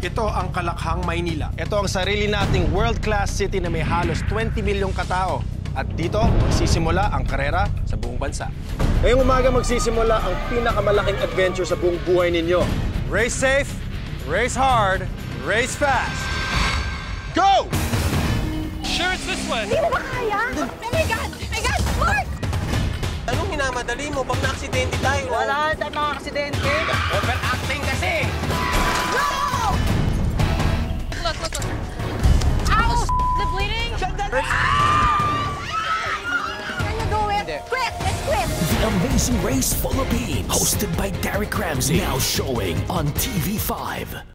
Ito ang Kalakhang, Maynila. Ito ang sarili nating world-class city na may halos 20 milyong katao. At dito, magsisimula ang karera sa buong bansa. Ngayong umaga magsisimula ang pinakamalaking adventure sa buong buhay ninyo. Race safe, race hard, race fast. Go! Sure, it's this one. Hindi mo ba kaya? Oh my God! My God! Mark! Anong minamadali mo pag na-aksidente tayo? Wala tayong mga aksidente. Overacting kasi! No! Look. Ow! The bleeding? Can you do it? Quit! Let's quit! The Amazing Race Philippines, hosted by Derek Ramsey, now showing on TV5.